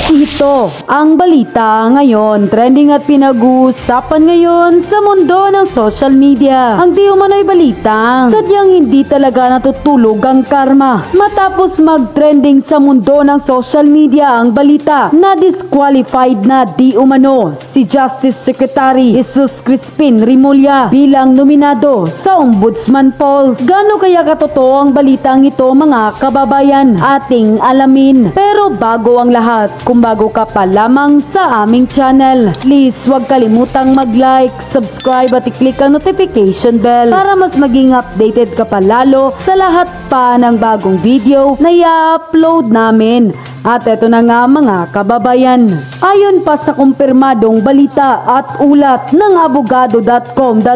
Ito ang balita ngayon, trending at pinag-uusapan ngayon sa mundo ng social media. Ang di umano'y balita, sadyang hindi talaga natutulog ang karma. Matapos mag-trending sa mundo ng social media ang balita na disqualified na di umano si Justice Secretary Jesus Crispin Remulla bilang nominado sa Ombudsman polls. Gaano kaya katotoo ang balitang ito, mga kababayan? Ating alamin. Pero bago ang lahat, kung bago ka pa lamang sa aming channel, please huwag kalimutang mag-like, subscribe at i-click ang notification bell para mas maging updated ka pa lalo sa lahat pa ng bagong video na i-upload namin. At eto na nga, mga kababayan, ayon pa sa kumpirmadong balita at ulat ng abogado.com.ph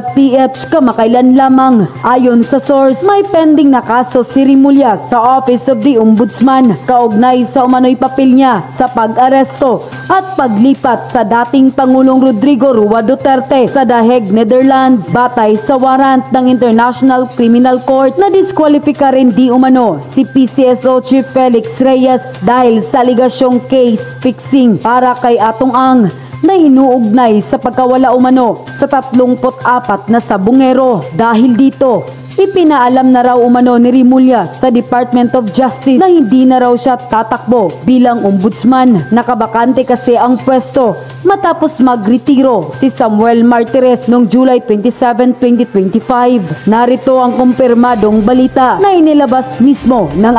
kamakailan lamang, ayon sa source, may pending na kaso si Remulla sa Office of the Ombudsman kaugnay sa umano'y papel niya sa pag-aresto at paglipat sa dating Pangulong Rodrigo Roa Duterte sa The Hague, Netherlands. Batay sa warrant ng International Criminal Court, na diskwalipika rin di umano si PCSO Chief Felix Reyes dahil sa aligasyong case fixing para kay Atong Ang na inuugnay sa pagkawala umano sa 34 na sabungero. Dahil dito, ipinaalam na raw umano ni Remulla sa Department of Justice na hindi na raw siya tatakbo bilang ombudsman. Nakabakante kasi ang pwesto matapos magretiro si Samuel Martires noong July 27, 2025. Narito ang kumpirmadong balita na inilabas mismo ng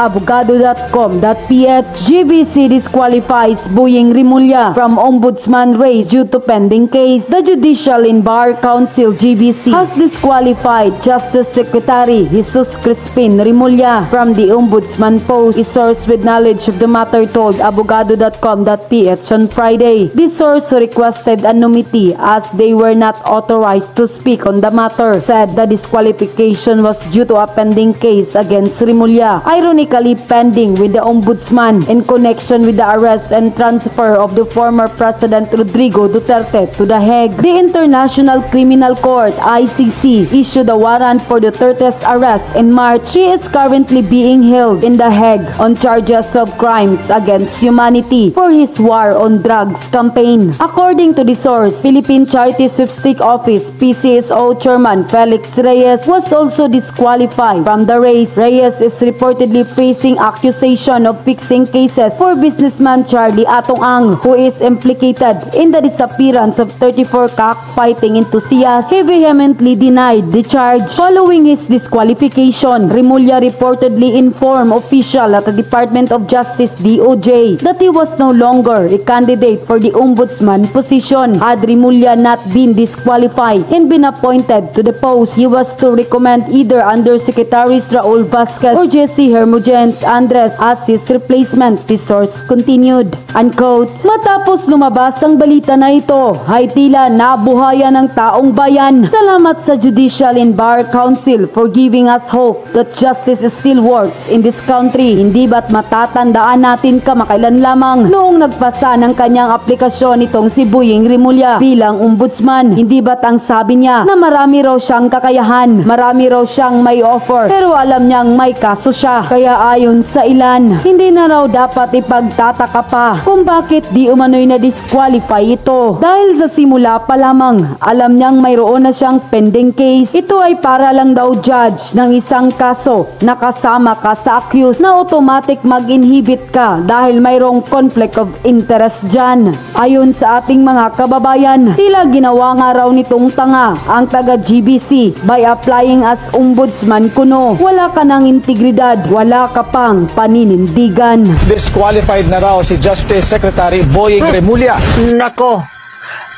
abogado.com.ph. GBC disqualifies Boying Remulla from ombudsman race due to pending case. The Judicial and Bar Council GBC has disqualified Justice Secretary Jesus Crispin Remulla from the ombudsman post. A source with knowledge of the matter told abogado.com.ph on Friday. This source who requested anonymity as they were not authorized to speak on the matter said the disqualification was due to a pending case against Remulla, ironically pending with the ombudsman in connection with the arrest and transfer of the former President Rodrigo Duterte to The Hague. The International Criminal Court (ICC) issued a warrant for Duterte's arrest in March. He is currently being held in The Hague on charges of crimes against humanity for his war on drugs campaign. According to the source, Philippine Charity Sweepstake Office PCSO Chairman Felix Reyes was also disqualified from the race. Reyes is reportedly facing accusation of fixing cases for businessman Charlie Atong Ang, who is implicated in the disappearance of 34 cockfighting enthusiasts. He vehemently denied the charge. Following his disqualification, Remulla reportedly informed officials at the Department of Justice DOJ that he was no longer a candidate for the ombudsman position. Had Remulla not been disqualified and been appointed to the post, he was to recommend either Undersecretaries Raul Vasquez or Jesse Hermogenes Andres as his replacement, the source continued. Unquote. Matapos lumabas ang balita na ito, ay tila nabuhayan ng taong bayan. Salamat sa Judicial and Bar Council for giving us hope that justice still works in this country. Hindi ba't matatandaan natin kamakailan lamang noong nagpasa ng kanyang aplikasyon itong si Boying Remulla bilang ombudsman? Hindi ba't ang sabi niya na marami raw siyang kakayahan, marami raw siyang may offer, pero alam niyang may kaso siya. Kaya ayon sa ilan, hindi na raw dapat ipagtataka pa kung bakit di umano'y na-disqualify ito. Dahil sa simula pa lamang, alam niyang mayroon na siyang pending case. Ito ay para lang daw judge ng isang kaso na kasama ka sa accused na automatic mag-inhibit ka dahil mayroong conflict of interest dyan. Ayon sa ating mga kababayan, tila ginawa nga raw nitong tanga ang taga-GBC by applying as ombudsman kuno. Wala ka ng integridad, wala ka pang paninindigan. Disqualified na raw si Justice Secretary Boying Remulla. Nako,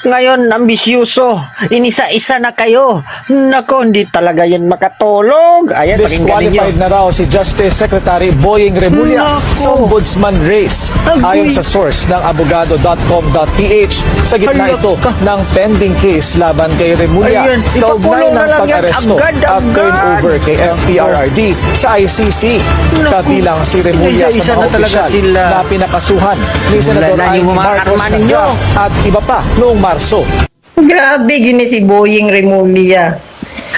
ngayon ambisyoso, inisa-isa na kayo. Nako, hindi talaga yan makatulog. Ayan, pakinggan ninyo. Disqualified na raw si Justice Secretary Boying Remulla sa ombudsman race. Ayon sa source ng abogado.com.ph, sa gitna ito ng pending case laban kay Remulla, Ayun, kaugnay ipakulong na ng lang yan, pag-aresto at agad-agad. turnover kay FPRRD sa ICC. Naku, Kabilang si Remulla isa-isa sa mga na talaga opisyal sila. na pinakasuhan ni Senador na yung Amy mga Marcos karma ninyo. at iba pa noong Marso. Grabe gini si Boying Remulla.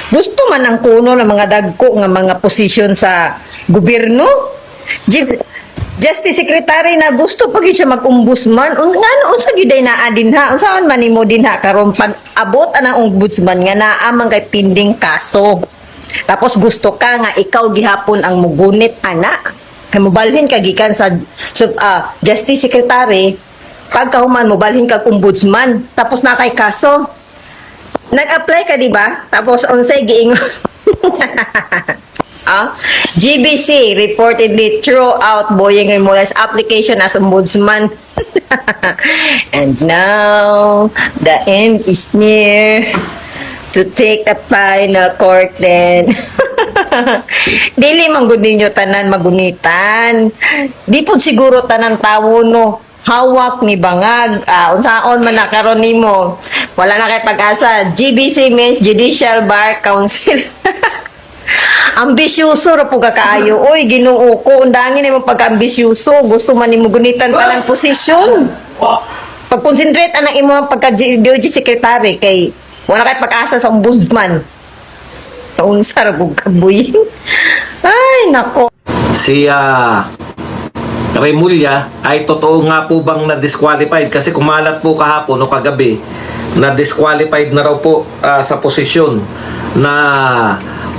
Gusto man ang kuno ng mga dagko nga mga posisyon sa gobyerno. Justice Secretary na gusto pag siya mag-ombudsman, ngano unsa gyud na adin ha, unsaon man nimo din ha karon pag abot anang ombudsman nga naa man kay pending kaso. Tapos gusto ka nga ikaw gihapon ang mugunit ana. Kay mobalhin ka gikan sa Justice Secretary, pagkahuman mobalhin kag ombudsman, tapos na kay kaso. Nag-apply ka, di ba? Tapos unsay giingon? GBC reportedly threw out Boyeng Remulla's application as ombudsman. And now, the end is near to take the final court then. Dili man gud ninyo tanan magunitan. Di pud siguro tanan tawo no. Hawak ni bangag. Unsaon man na karon nimo. Wala na kay pag-asa. GBC means Judicial Bar Council. Ambisyoso ra po kaayo. Oy, Ginoo ko, undangin imong pagka-ambisyoso. Gusto man nimo gunitan pa ng posisyon. Pag-concentrate anang imong pagka-DOJ secretary kay wala kay pag-asa sa ombudsman. Unsa ra pug kabuy. Ay, nako. Si Remulla ay totoo nga po bang na-disqualified kasi kumalat po kahapon o kagabi na disqualified na raw po sa posisyon na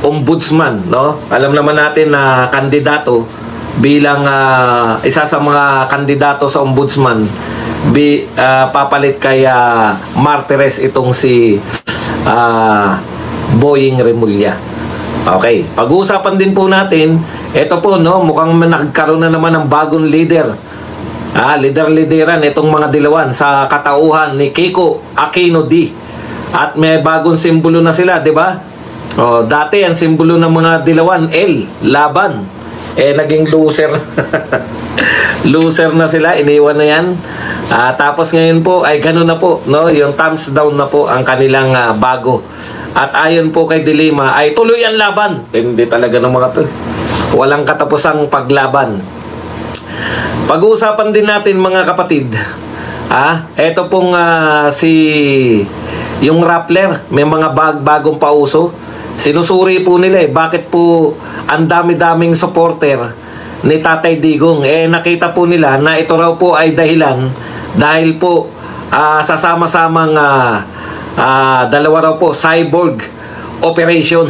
ombudsman, no? Alam naman natin na kandidato bilang isa sa mga kandidato sa ombudsman papalit kay Martires itong si Boyeng Remulla. Okay, pag-uusapan din po natin, ito po, no, mukhang nagkaroon na naman ng bagong leader. Lideran itong mga dilawan sa katauhan ni Kiko Aquino D. At may bagong simbolo na sila, di ba? Dati ang simbolo ng mga dilawan, L, laban. Naging loser. Loser na sila, iniwan na yan. Tapos ngayon po, ay gano'n na po, no? Yung thumbs down na po ang kanilang bago. At ayon po kay Dilima, ay tuloy ang laban. Hindi talaga ng mga to. Walang katapusang paglaban. Pag-uusapan din natin mga kapatid. Ito pong yung Rappler, may mga bagong pauso. Sinusuri po nila bakit po ang dami-daming supporter ni Tatay Digong. Nakita po nila na ito raw po ay dahilan dahil po sa sama-samang dalawa raw po cyborg operation.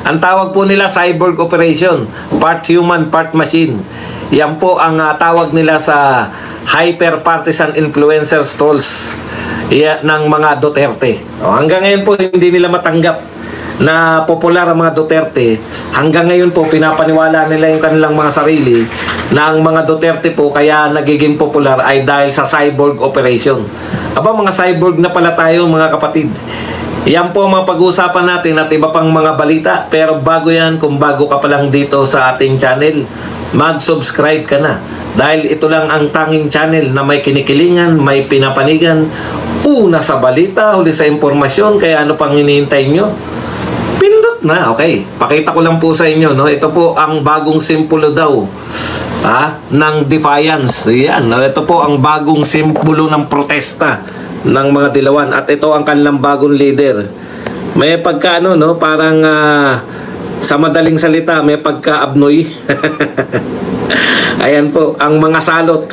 Ang tawag po nila cyborg operation, part human, part machine. Yan po ang tawag nila sa hyper partisan influencers trolls ng mga Duterte. Hanggang ngayon po hindi nila matanggap na popular ang mga Duterte. Hanggang ngayon po pinapaniwala nila yung kanilang mga sarili na ang mga Duterte po kaya nagiging popular ay dahil sa cyborg operation. Mga cyborg na pala tayo mga kapatid. Yan po ang mga pag-uusapan natin at iba pang mga balita. Pero bago yan, kung bago ka pa lang dito sa ating channel, mag-subscribe ka na. Dahil ito lang ang tanging channel na may kinikilingan, may pinapanigan. Una sa balita, huli sa impormasyon. Kaya ano pang hinihintay nyo? Pindot na, okay. Pakita ko lang po sa inyo, no? Ito po ang bagong simbolo daw ng defiance. Yan, no? Ito po ang bagong simbolo ng protesta ng mga dilawan. At ito ang kanilang bagong leader. May pagka no? Parang sa madaling salita, may pagka-abnoy. Ayan po, ang mga salot.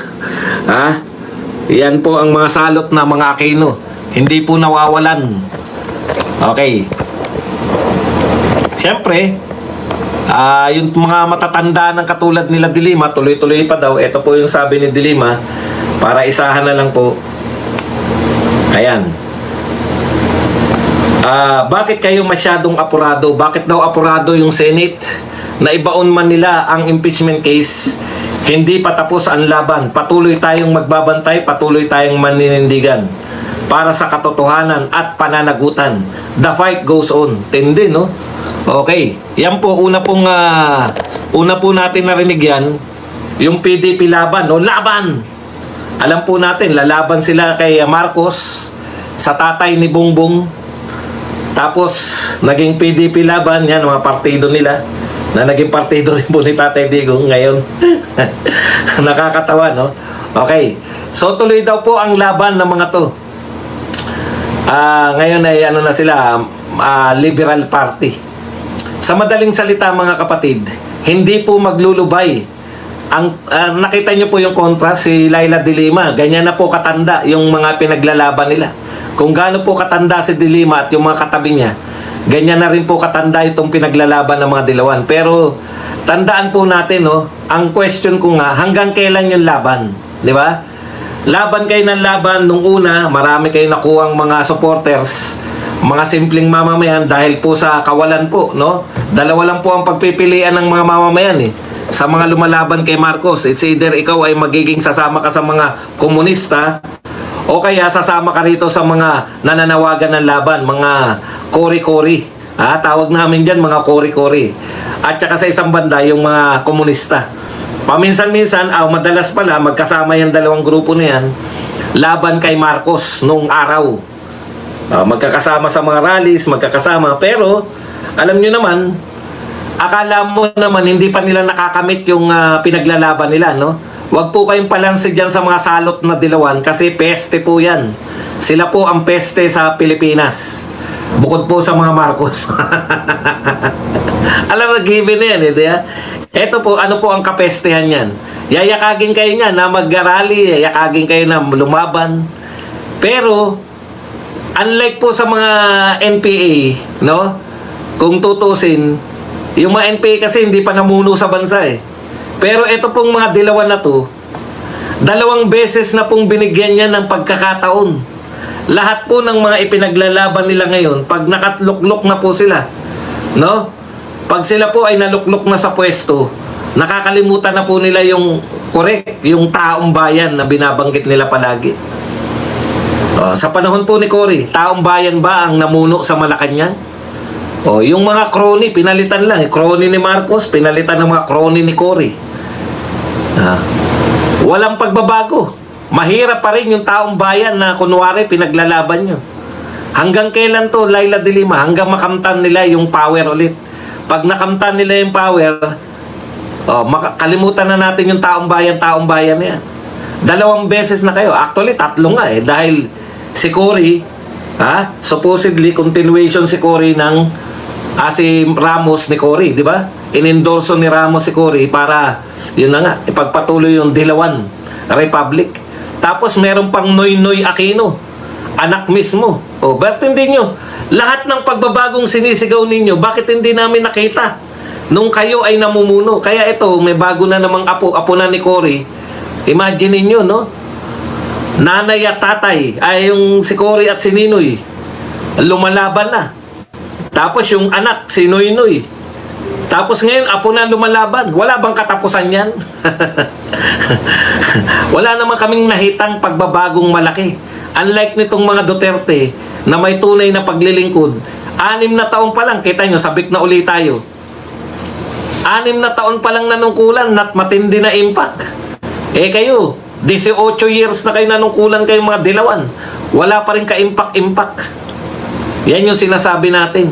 Yan po ang mga salot na mga Aquino. Hindi po nawawalan. Okay. Siyempre, yung mga matatanda ng katulad nila Dilima, tuloy-tuloy pa daw. Ito po yung sabi ni Dilima, para isahan na lang po. Ayan. Bakit kayo masyadong apurado? Bakit daw apurado yung Senate? Na ibaon man nila ang impeachment case, hindi pa tapos ang laban. Patuloy tayong magbabantay, patuloy tayong maninindigan para sa katotohanan at pananagutan. The fight goes on. Tindi, no? Okay. Yan po, una po natin narinig yan, yung PDP laban, no? Laban! Alam po natin, lalaban sila kay Marcos, sa tatay ni Bongbong. Tapos, naging PDP laban, yan, mga partido nila, na naging partido rin po ni Tatay Digong ngayon. Nakakatawa, no? Okay. So, tuloy daw po ang laban ng mga to. Ngayon ay ano na sila, Liberal Party. Sa madaling salita mga kapatid, hindi po maglulubay nakita niyo po yung contrast, si Laila de Lima, ganyan na po katanda yung mga pinaglalaban nila. Kung gaano po katanda si de Lima at yung mga katabi niya, ganyan na rin po katanda itong pinaglalaban ng mga dilawan. Pero tandaan po natin, no, ang question ko nga, hanggang kailan yung laban? Di ba? Laban kayo ng laban nung una, marami kayo nakuhang mga supporters, mga simpleng mamamayan dahil po sa kawalan po, no? Dalawa lang po ang pagpipilian ng mga mamamayan eh. Sa mga lumalaban kay Marcos, it's either ikaw ay magiging sasama ka sa mga komunista o kaya sasama ka rito sa mga nananawagan ng laban, mga kori-kori. Tawag namin dyan mga kori-kori. At saka sa isang banda, yung mga komunista. Paminsan-minsan, madalas pala, magkasama yung dalawang grupo na yan, laban kay Marcos noong araw. Magkakasama sa mga rallies, magkakasama. Pero, alam nyo naman, akala mo naman, hindi pa nila nakakamit yung pinaglalaban nila, no? Huwag po kayong palansi dyan sa mga salot na dilawan kasi peste po yan. Sila po ang peste sa Pilipinas. Bukod po sa mga Marcos. Alam mo, given na yan, eh, eto po, ano po ang kapestehan yan? Yayakagin kayo niyan na mag-rally, yayakagin kayo na lumaban. Pero, unlike po sa mga NPA, no? Kung tutusin, yung mga NPA kasi hindi pa namuno sa bansa eh. Pero ito pong mga dilawan na to, 2 beses na pong binigyan niya ng pagkakataon. Lahat po ng mga ipinaglalaban nila ngayon, pag nakatluklok na po sila, no? Pag sila po ay naluklok na sa pwesto, nakakalimutan na po nila yung correct, yung taong bayan na binabanggit nila palagi. Sa panahon po ni Cory, taong bayan ba ang namuno sa Malacanang? Yung mga crony, pinalitan lang. Crony ni Marcos, pinalitan ng mga crony ni Cory. Walang pagbabago. Mahirap pa rin yung taong bayan na kunwari pinaglalaban nyo. Hanggang kailan to, Laila de Lima? Hanggang makamtan nila yung power ulit. Pag nakamtan nila yung power, kalimutan na natin yung taong bayan na yan. 2 beses na kayo. Actually, 3 nga eh. Dahil si Cory, supposedly, continuation si Cory ng si Ramos ni Cory, di ba? Inendorso ni Ramos si Cory para, yun na nga, ipagpatuloy yung Dilawan Republic. Tapos meron pang Noynoy Aquino, anak mismo. Bakit hindi nyo? Lahat ng pagbabagong sinisigaw ninyo, bakit hindi namin nakita nung kayo ay namumuno? Kaya ito, may bago na namang apo na ni Cory. Imagine ninyo, no? Nanay at tatay, ay yung si Cory at si Ninoy, lumalaban na. Tapos yung anak, si Noynoy. Tapos ngayon, apo na lumalaban. Wala bang katapusan yan? Wala naman kaming nahitang pagbabagong malaki. Unlike nitong mga Duterte na may tunay na paglilingkod, 6 na taon pa lang, kita nyo, sabik na uli tayo. 6 na taon pa lang nanungkulan at matindi na impact. Kayo, 18 years na kayo nanungkulan kayong mga dilawan. Wala pa rin ka-impact. Yan yung sinasabi natin.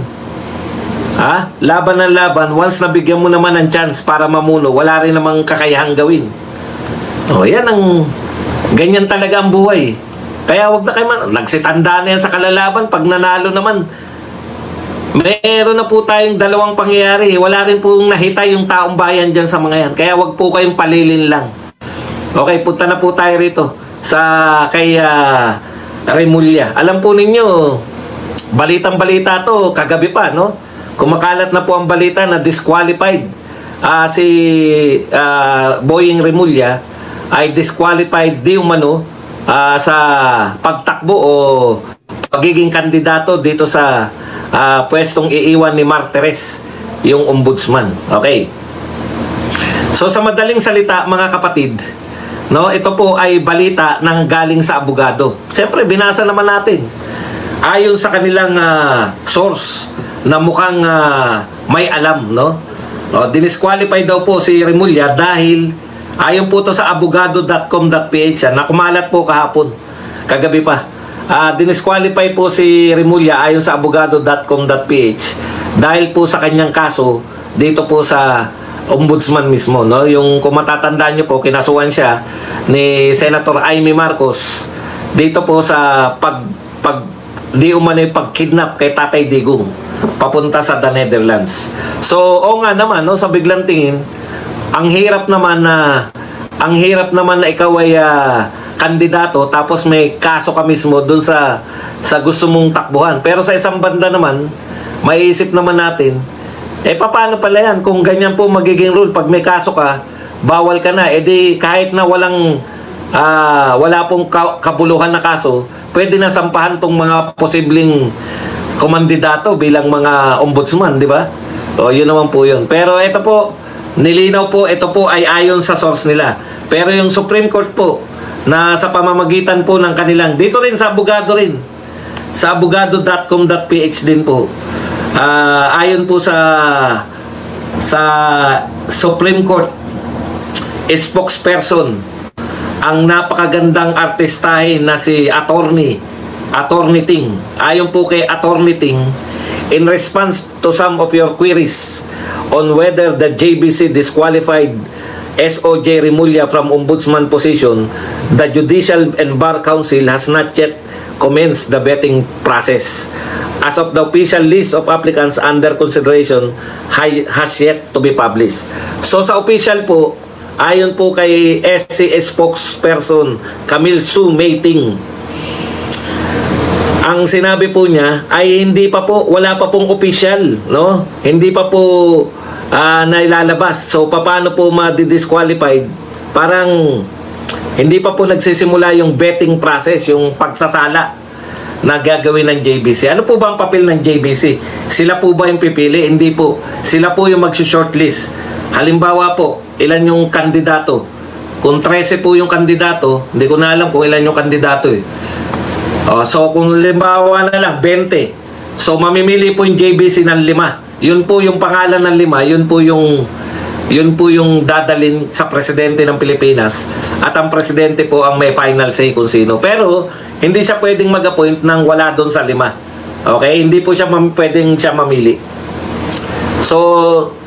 Laban ng laban, once nabigyan mo naman ng chance para mamuno, wala rin namang kakayahang gawin. Yan ang, ganyan talaga ang buhay. Kaya wag na kayo nagsitanda na yan sa kalalaban. Pag nanalo naman, meron na po tayong 2 pangyayari. Wala rin pong nahita yung taong bayan dyan sa mga yan. Kaya wag po kayong palilin lang. Okay, punta na po tayo rito sa kay Remulla. Alam po ninyo, balitang-balita to kagabi pa, no? Kumakalat na po ang balita na disqualified si Boying Remulla ay disqualified di umano sa pagtakbo o pagiging kandidato dito sa pwestong iiwan ni Martires, yung ombudsman. Okay. So sa madaling salita, mga kapatid, no, ito po ay balita ng galing sa abogado. Siyempre, binasa naman natin. Ayon sa kanilang source na mukhang may alam, no? Dinisqualify daw po si Remulla dahil ayon po to sa abogado.com.ph na kumalat po kahapon, kagabi pa. Dinisqualify po si Remulla ayon sa abogado.com.ph dahil po sa kanyang kaso dito po sa ombudsman mismo, no? Yung kung matatandaan nyo po, kinasuhan siya ni Senator Amy Marcos dito po sa di umano'y pagkidnap kay Tatay Digong papunta sa the Netherlands. So, nga naman, no, sa biglang tingin, ang hirap naman na ikaw ay kandidato tapos may kaso ka mismo dun sa gusto mong takbuhan. Pero sa isang banda naman, maiisip naman natin, paano pala yan? Kung ganyan po magiging rule, pag may kaso ka, bawal ka na. Di kahit na wala pong kabuluhan na kaso, pwede na sampahan tong mga posibleng kumandidato bilang mga ombudsman, di ba? O, yun naman po yun. Pero ito po, nilinaw po, ito po ay ayon sa source nila. Pero yung Supreme Court po, na sa pamamagitan po ng kanilang, dito rin sa abogado rin, sa abogado.com.ph din po, ayon po sa Supreme Court spokesperson, ang napakagandang artistahin na si Attorney Ting. Ayon po kay Attorney Ting, in response to some of your queries on whether the JBC disqualified SOJ Remulla from ombudsman position, the Judicial and Bar Council has not yet commenced the vetting process. As of the official list of applicants under consideration has yet to be published. So sa official po, ayon po kay SC spokesperson Camille Sue Mayting, ang sinabi po niya ay wala pa pong official, no? Hindi pa po nailalabas. So paano po ma-disqualified? Parang hindi pa po nagsisimula yung vetting process, yung pagsasala na gagawin ng JBC. Ano po ba ang papel ng JBC? Sila po ba yung pipili? Hindi po. Sila po yung mag-shortlist. Halimbawa po, ilan yung kandidato? Kung 13 po yung kandidato, hindi ko na alam kung ilan yung kandidato eh. So kung halimbawa na lang 20, so mamimili po yung JBC ng 5. Yun po yung pangalan ng 5, yun po yung dadalin sa presidente ng Pilipinas, at ang presidente po ang may final say kung sino. Pero hindi siya pwedeng mag-appoint nang wala doon sa 5. Okay? Hindi po siya pwedeng siya mamili. So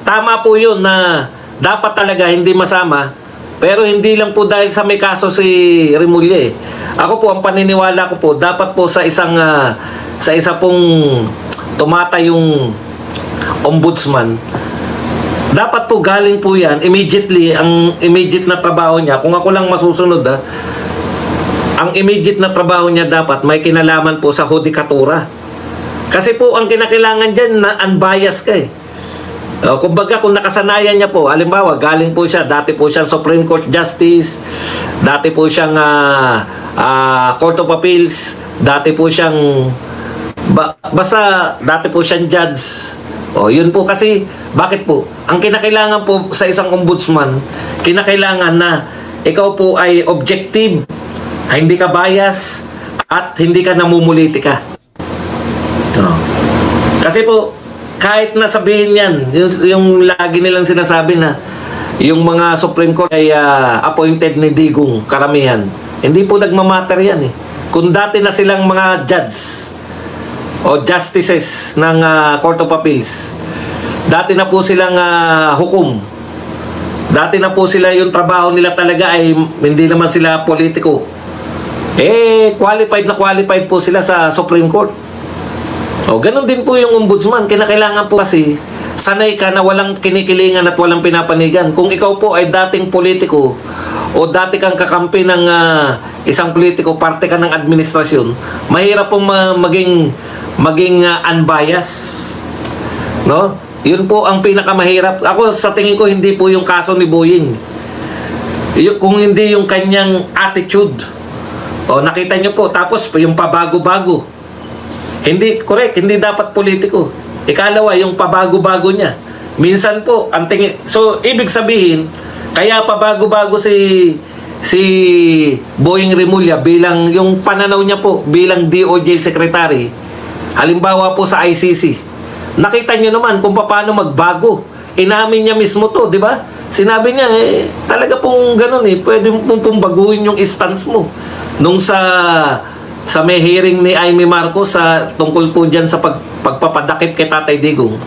tama po yun na dapat talaga hindi masama, pero hindi lang po dahil sa may kaso si Remulla eh. Ako po, ang paniniwala ko po, dapat po sa isa pong tumatayong ombudsman, dapat po galing po yan immediately, ang immediate na trabaho niya, kung ako lang masusunod ang immediate na trabaho niya dapat may kinalaman po sa hudikatura. Kasi po ang kinakailangan dyan na unbiased ka eh. Kumbaga kung nakasanayan niya po, halimbawa galing po siya, dati po siyang Supreme Court Justice, dati po siyang Court of Appeals, dati po siyang basta dati po siyang judge. Yun po kasi, bakit po? Ang kinakailangan po sa isang ombudsman, kinakailangan na ikaw po ay objective, hindi ka bias, at hindi ka namumulitika. Kasi po, kahit nasabihin yan, yung lagi nilang sinasabi na yung mga Supreme Court ay appointed ni Digong, karamihan. Hindi po nagmamatter yan eh. Kung dati na silang mga judge o justices ng Court of Appeals, dati na po silang hukom, dati na po sila, yung trabaho nila talaga ay hindi naman sila politiko, qualified po sila sa Supreme Court. Ganun din po yung ombudsman. Kinakailangan po kasi sanay ka na walang kinikilingan at walang pinapanigan. Kung ikaw po ay dating politiko o dati kang kakampi ng isang politiko, parte ka ng administrasyon, mahirap pong maging unbiased, no? Yun po ang pinakamahirap. Ako sa tingin ko hindi po yung kaso ni Boying, kung hindi yung kanyang attitude. Nakita nyo po, tapos yung pabago-bago. Hindi correct, hindi dapat politiko. Ikalawa, yung pabago-bago niya. Minsan po, ang tingin, so ibig sabihin, kaya pabago-bago si Boying Remulla bilang yung pananaw niya po bilang DOJ Secretary. Halimbawa po sa ICC. Nakita niyo naman kung paano magbago. Inamin niya mismo to, di ba? Sinabi niya, talaga pong ganun pwede pong baguhin yung stance mo. Nung sa may hearing ni Amy Marcos tungkol po dyan sa pagpapadakip kay Tatay Digong,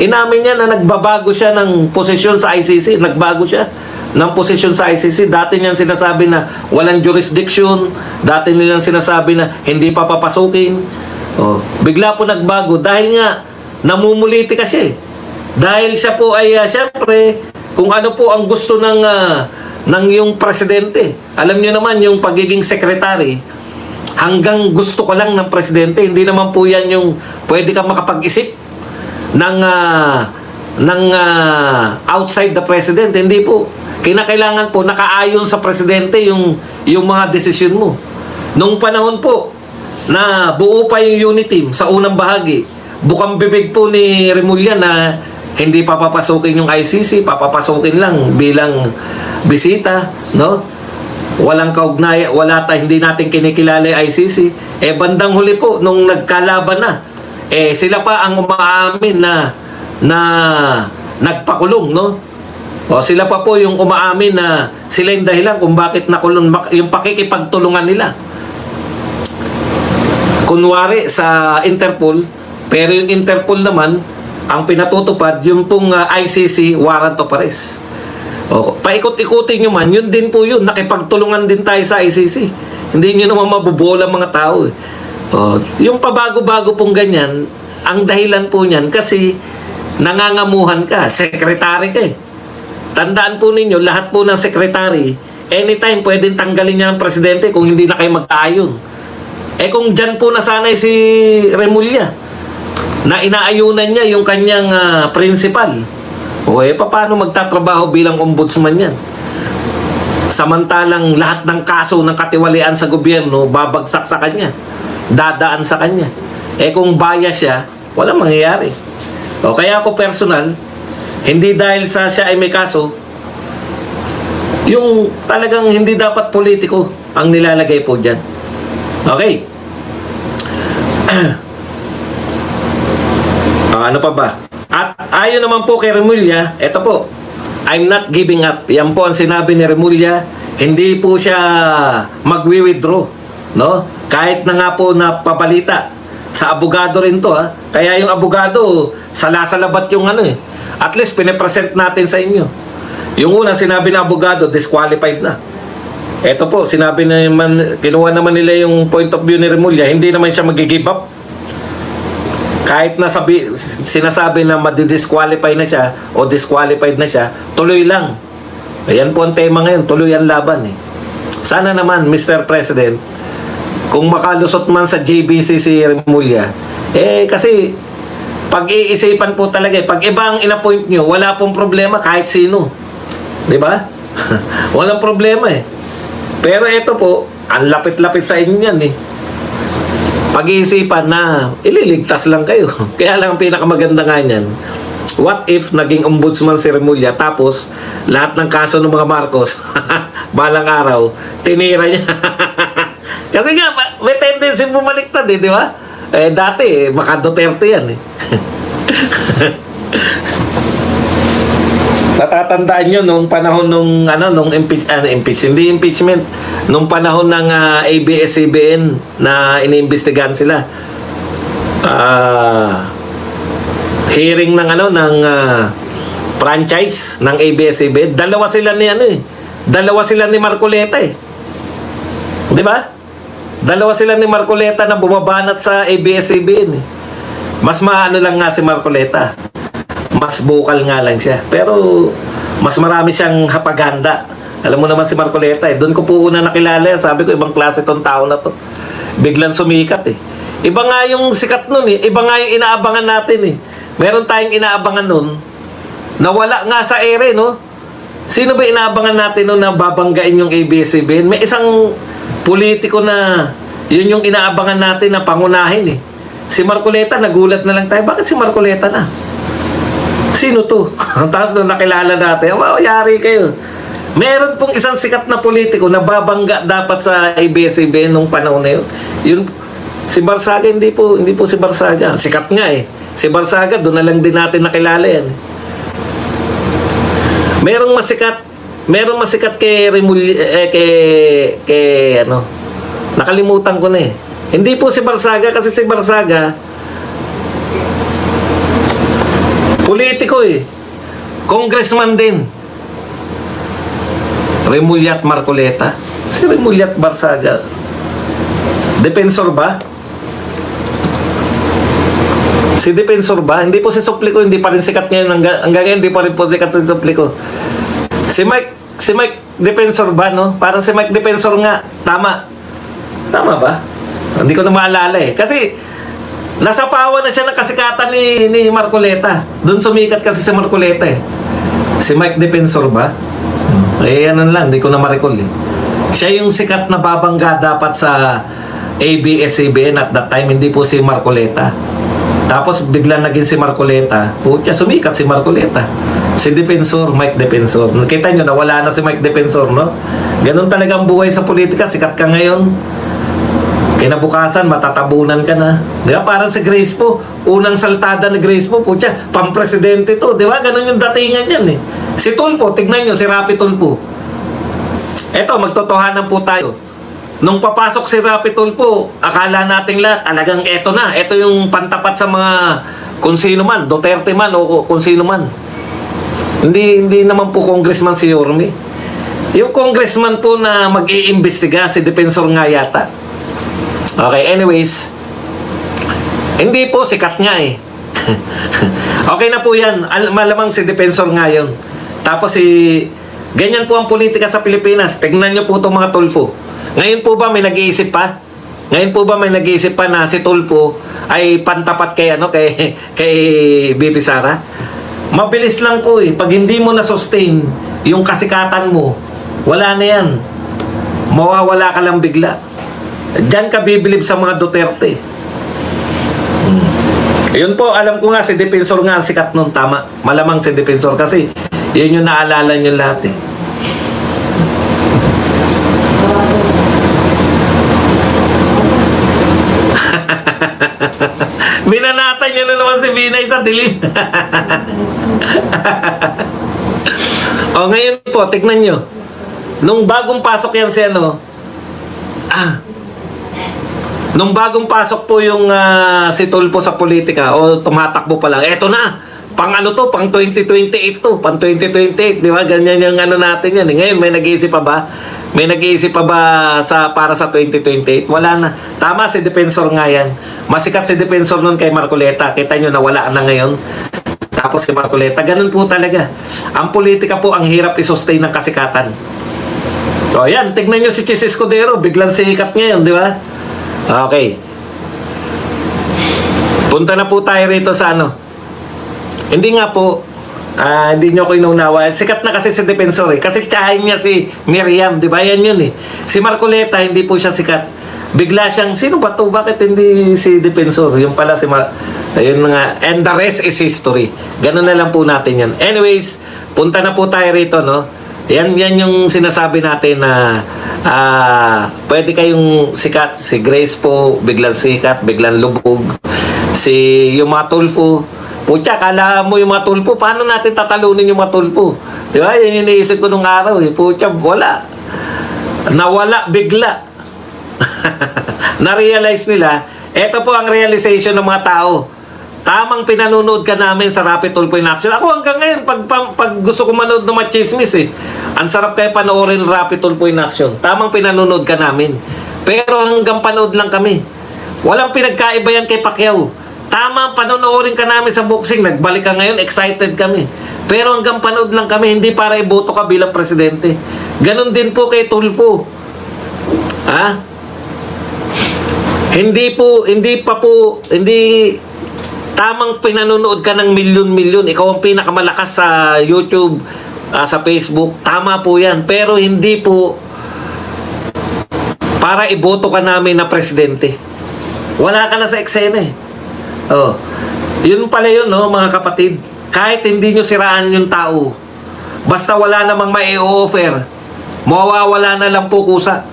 inamin niya na nagbabago siya ng posisyon sa ICC. Nagbago siya ng posisyon sa ICC. Dati niyan sinasabi na walang jurisdiction. Dati nilang sinasabi na hindi pa papasukin. Bigla po nagbago dahil nga namumuliti ka siya. Dahil siya po ay syempre, kung ano po ang gusto ng yung presidente. Alam niyo naman yung pagiging secretary, hanggang gusto ko lang ng presidente. Hindi naman po yan yung pwede ka makapag-isip ng outside the president. Hindi po. Kinakailangan po nakaayon sa presidente yung mga desisyon mo. Nung panahon po na buo pa yung unit team sa unang bahagi, bukang bibig po ni Remulla na hindi papapasukin yung ICC, papapasukin lang bilang bisita, no? Walang kaugnay, hindi natin kinikilala yung ICC. Bandang huli po nung nagkalaban na, sila pa ang umaamin na nagpakulong, no? O sila pa po yung umaamin na sila yung dahilan kung bakit nakulong, yung pakikipagtulungan nila. Kunwari sa Interpol, pero yung Interpol naman, ang pinatutupad, yung pong ICC warrant of arrest. O, paikot-ikutin nyo man, yun din po yun. Nakipagtulungan din tayo sa ICC. Hindi nyo naman mabubola mga tao. O, yung pabago-bago pong ganyan, ang dahilan po niyan kasi nangangamuhan ka, sekretary ka eh. Tandaan po ninyo, lahat po ng sekretary, anytime pwedeng tanggalin niya ng presidente kung hindi na kayo mag-aayon. Kung dyan po nasanay si Remulla, na inaayunan niya yung kanyang principal, paano magtatrabaho bilang ombudsman yan? Samantalang lahat ng kaso ng katiwalian sa gobyerno, babagsak sa kanya, dadaan sa kanya. Kung bias siya, walang mangyayari. Kaya ako personal, hindi dahil sa siya ay may kaso, yung talagang hindi dapat politiko ang nilalagay po dyan. Okay. Ano pa ba? At ayon naman po kay Remulla, eto po, I'm not giving up. Yan po ang sinabi ni Remulla, hindi po siya magwi-withdraw, no? Kahit na nga po napabalita sa abogado rin to, ha. Kaya yung abogado, salasalabat yung at least pinipresent natin sa inyo. Yung una sinabi ng abogado, disqualified na. Eto po, sinabi naman, kinuha naman nila yung point of view ni Remulla, hindi naman siya mag-give up. Kahit na sinasabi na madi-disqualify na siya o disqualified na siya, tuloy lang. Ayan po ang tema ngayon, tuloy ang laban eh. Sana naman, Mr. President, kung makalusot man sa JBC si Remulla, kasi pag-iisipan po talaga pag iba ang in-appoint nyo, wala pong problema kahit sino. Diba? Walang problema eh. Pero ito po, ang lapit-lapit sa inyo yan eh. Pag-iisipan na ililigtas lang kayo. Kaya lang ang pinakamaganda nga niyan, what if naging ombudsman si Remulla tapos lahat ng kaso ng mga Marcos balang araw, tinira niya. Kasi nga, may tendency bumaliktad eh, di ba? Dati, baka Duterte yan eh. Natatandaan nyo nung panahon nung impeachment, nung panahon ng ABS-CBN na iniimbestigahan sila. Hearing ng franchise ng ABS-CBN, dalawa sila ni Marcoleta eh. 'Di ba? Dalawa sila ni Marcoleta na bumabanat sa ABS-CBN eh. Mas maano lang nga si Marcoleta. Mas bukal nga lang siya. Pero mas marami siyang hapaganda. Alam mo naman si Marcoleta eh. Doon ko po una nakilala. Sabi ko, ibang klase tong tao na to. Biglang sumikat eh. Iba nga yung sikat nun eh. Iba nga yung inaabangan natin eh. Meron tayong inaabangan nun na wala nga sa ere, no? Sino ba inaabangan natin nun na babanggain yung ABS-CBN? May isang politiko na yun yung inaabangan natin na pangunahin eh. Si Marcoleta, nagulat na lang tayo. Bakit si Marcoleta na? Sino to? Tapos nung nakilala natin, yari kayo. Meron pong isang sikat na politiko na babangga dapat sa ABS-CBN nung panahon na yun. Yun, si Barsaga, hindi po si Barsaga. Sikat nga eh. Si Barsaga, doon na lang din natin nakilala yan. Merong masikat kay Remulla, nakalimutan ko na eh. Hindi po si Barsaga kasi si Barsaga politiko eh. Congressman din. Remulla at Marcoleta. Si Remulla at Barsaga, defensor ba? Si Defensor ba? Hindi po si Suplico, hindi pa rin sikat ngayon. Hanggang ngayon, hindi pa rin po sikat si Suplico. Si Mike Defensor ba, no? Parang si Mike Defensor nga. Tama. Tama ba? Hindi ko na maalala eh. Kasi, nasapawan na siya ng kasikatan ni Marcoleta. Doon sumikat kasi si Marcoleta eh. Si Mike Defensor ba? Eh, ano lang, hindi ko na ma-recall eh. Siya yung sikat na babangga dapat sa ABS-CBN at that time, hindi po si Marcoleta. Tapos bigla naging si Marcoleta. Pucha, sumikat si Marcoleta. Si Defensor, Mike Defensor. Nakita nyo, nawala na si Mike Defensor, no? Ganun talagang buhay sa politika. Sikat ka ngayon. Kinabukasan, matatabunan ka na. Di ba? Parang si Grace po. Unang saltada ni Grace po, pucha, pang-presidente to. Di ba? Ganun yung datingan yan eh. Si Tulfo, tignan nyo, si Rapi Tulfo. Eto, magtotohanan po tayo. Nung papasok si Rapi Tulfo, akala nating lahat, talagang eto na. Eto yung pantapat sa mga kung sino man, Duterte man o kung sino man. Hindi naman po congressman si Yorme. Yung congressman po na mag-iimbestiga, si Defensor nga yata. Okay, anyways. Hindi po, sikat nga eh. Okay na po yan. Malamang si Defensor nga yun. Tapos ganyan po ang politika sa Pilipinas. Tignan nyo po itong mga Tulfo. Ngayon po ba may nag-iisip pa? Ngayon po ba may nag-iisip pa na si Tulfo ay pantapat kay BP Sara? Mabilis lang po eh. Pag hindi mo na-sustain yung kasikatan mo, wala na yan. Mawawala ka lang bigla. Diyan ka bibilib sa mga Duterte. Yun po, alam ko nga si Defensor nga ang sikat nun, tama. Malamang si Defensor kasi yun yung naalala nyo lahat eh. Binanatan nyo na naman si Binay sa dilim. O ngayon po, tignan nyo. Nung bagong pasok yan si nung bagong pasok po yung si Tulfo sa politika o tumatakbo pa lang, eto na, pang 2028 to, pang 2028, di ba? Ganyan yung natin yan. Ngayon, may nag-iisip pa ba? May nag-iisip pa ba para sa 2028? Wala na. Tama, si Defensor nga yan. Masikat si Defensor nun kay Marcoleta. Kita nyo, nawala na ngayon. Tapos si Marcoleta, ganun po talaga. Ang politika po, ang hirap i-sustain ng kasikatan. So, yan, tignan nyo si Chis Escudero, biglang sikat ngayon, di ba? Okay. Punta na po tayo rito sa Hindi nga po, hindi nyo ko inunawa. Sikat na kasi si Defensor eh. Kasi tsahin niya si Miriam, di ba? Yan yun eh. Si Marcoleta, hindi po siya sikat. Bigla siyang, sino ba to? Bakit hindi si Defensor? Yung pala ayun nga. And the rest is history. Ganun na lang po natin yan. Anyways, punta na po tayo rito, no? Yan yung sinasabi natin na pwede kayong sikat. Si Grace po, biglang sikat, biglang lubog. Yung mga Tulfo, pucha, kala mo yung mga Tulfo, paano natin tatalunin yung mga Tulfo? Di ba? Yan yung iniisip ko nung araw. Pucha, wala. Nawala, bigla. Na-realize nila, eto po ang realization ng mga tao. Tamang pinanunood ka namin sa Rapi Tulfo in Action. Ako hanggang ngayon, pag gusto ko manood ng mga chismis ang sarap kayo panoorin Rapi Tulfo in Action. Tamang pinanunood ka namin. Pero hanggang panood lang kami. Walang pinagkaiba yan kay Pacquiao. Tamang panonoorin ka namin sa boxing. Nagbalik ka ngayon, excited kami. Pero hanggang panood lang kami, hindi para iboto ka bilang presidente. Ganon din po kay Tulfo. Hindi tamang pinanonood ka ng milyon-milyon. Ikaw ang pinakamalakas sa YouTube, sa Facebook. Tama po yan. Pero hindi po para iboto ka namin na presidente. Wala ka na sa eksena eh. Oh. Yun pala yun, no, mga kapatid. Kahit hindi nyo siraan yung tao, basta wala namang mai-offer, mawawala na lang po kusa.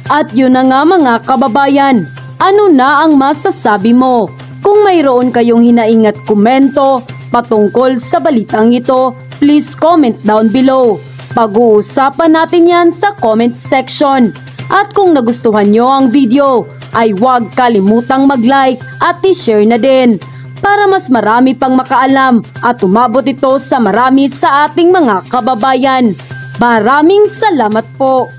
At yun na nga mga kababayan, ano na ang masasabi mo? Kung mayroon kayong hinaing at komento patungkol sa balitang ito, please comment down below. Pag-uusapan natin yan sa comment section. At kung nagustuhan nyo ang video, ay huwag kalimutang mag-like at i-share na din para mas marami pang makaalam at umabot ito sa marami sa ating mga kababayan. Maraming salamat po!